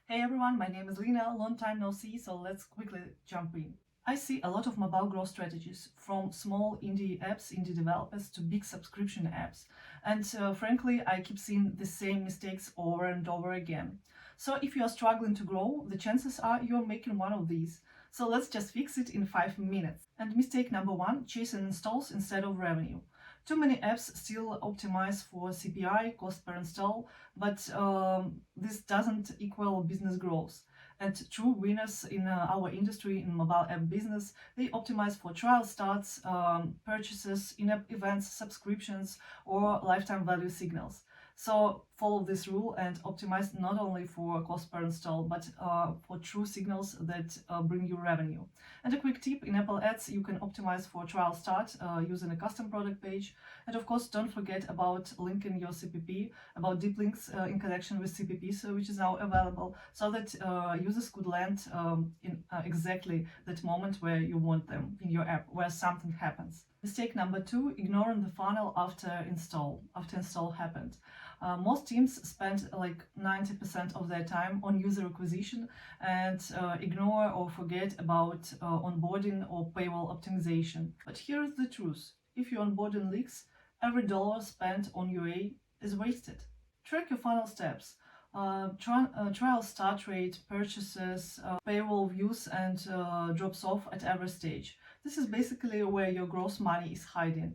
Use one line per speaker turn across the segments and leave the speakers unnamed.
Hey everyone, my name is Lina, long time no see, so let's quickly jump in. I see a lot of mobile growth strategies, from small indie apps, indie developers, to big subscription apps. And frankly, I keep seeing the same mistakes over and over again. So if you are struggling to grow, the chances are you're making one of these. So let's just fix it in 5 minutes. And mistake number 1, chasing installs instead of revenue. Too many apps still optimize for CPI, cost per install, but this doesn't equal business growth. And true winners in our industry, in mobile app business, they optimize for trial starts, purchases, in-app events, subscriptions, or lifetime value signals. So follow this rule and optimize not only for cost per install, but for true signals that bring you revenue. And a quick tip, in Apple Ads, you can optimize for trial start using a custom product page. And of course, don't forget about linking your CPP, about deep links in connection with CPP, so which is now available, so that users could land in exactly that moment where you want them in your app, where something happens. Mistake number 2, ignoring the funnel after install happened. Most teams spend like 90% of their time on user acquisition and ignore or forget about onboarding or paywall optimization. But here's the truth. If your onboarding leaks, every dollar spent on UA is wasted. Track your funnel steps. Trial start rate, purchases, paywall views, and drops off at every stage. This is basically where your gross money is hiding.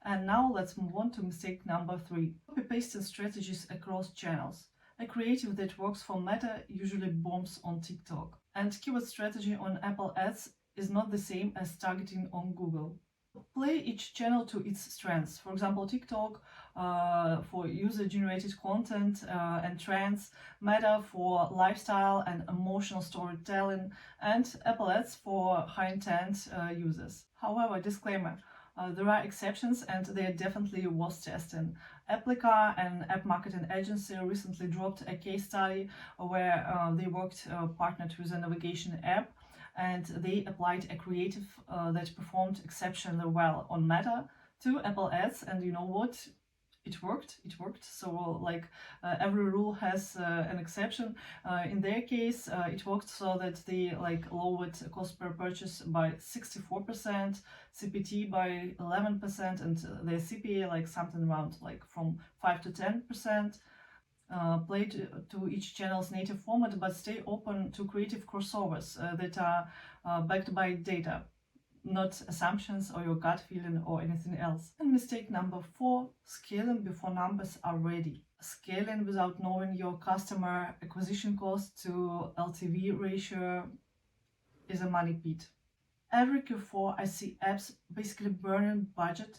And now let's move on to mistake number 3. Copy-pasting strategies across channels. A creative that works for Meta usually bombs on TikTok. And keyword strategy on Apple Ads is not the same as targeting on Google. Play each channel to its strengths. For example, TikTok for user-generated content and trends, Meta for lifestyle and emotional storytelling, and Apple Ads for high-intent users. However, disclaimer, there are exceptions and they are definitely worth testing. Applica, an app marketing agency, recently dropped a case study where they partnered with a navigation app, and they applied a creative that performed exceptionally well on Meta to Apple Ads, and you know what? It worked. So every rule has an exception. In their case, it worked so that they lowered cost per purchase by 64%, CPT by 11%, and their CPA something around from 5 to 10%. Play to each channel's native format, but stay open to creative crossovers that are backed by data, not assumptions or your gut feeling or anything else. And mistake number 4, scaling before numbers are ready. Scaling without knowing your customer acquisition cost to LTV ratio is a money pit. Every Q4 I see apps basically burning budget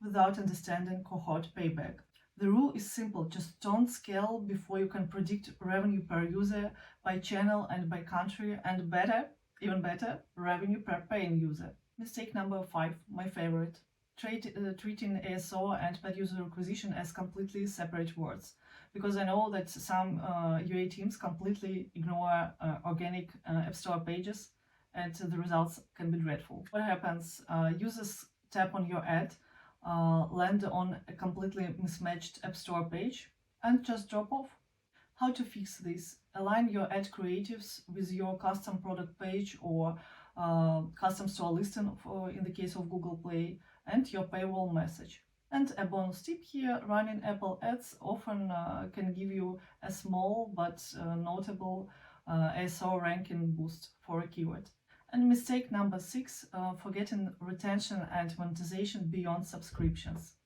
without understanding cohort payback. The rule is simple, just don't scale before you can predict revenue per user, by channel and by country, and even better, revenue per paying user. Mistake number 5, my favorite. Treating ASO and paid user acquisition as completely separate words. Because I know that some UA teams completely ignore organic App Store pages, and the results can be dreadful. What happens? Users tap on your ad, land on a completely mismatched App Store page, and just drop off. How to fix this? Align your ad creatives with your custom product page or custom store listing in the case of Google Play, and your paywall message. And a bonus tip here, running Apple Ads often can give you a small but notable ASO ranking boost for a keyword. And mistake number 6, forgetting retention and monetization beyond subscriptions.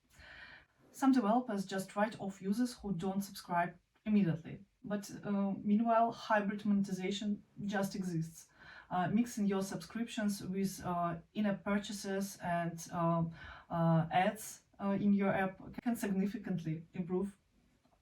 Some developers just write off users who don't subscribe immediately. But meanwhile, hybrid monetization just exists. Mixing your subscriptions with in-app purchases and ads in your app can significantly improve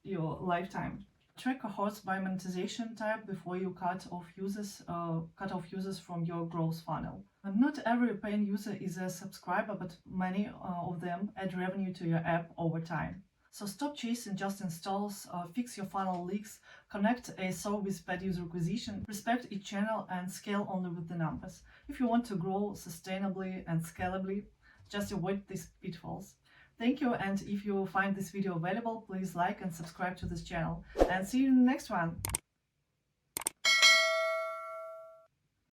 your lifetime. Track cohorts by monetization type before you cut off users from your growth funnel. Not every paying user is a subscriber, but many of them add revenue to your app over time. So stop chasing just installs, fix your funnel leaks, connect ASO with paid user acquisition, respect each channel, and scale only with the numbers. If you want to grow sustainably and scalably, just avoid these pitfalls. Thank you, and if you find this video valuable, please like and subscribe to this channel. And see you in the next one!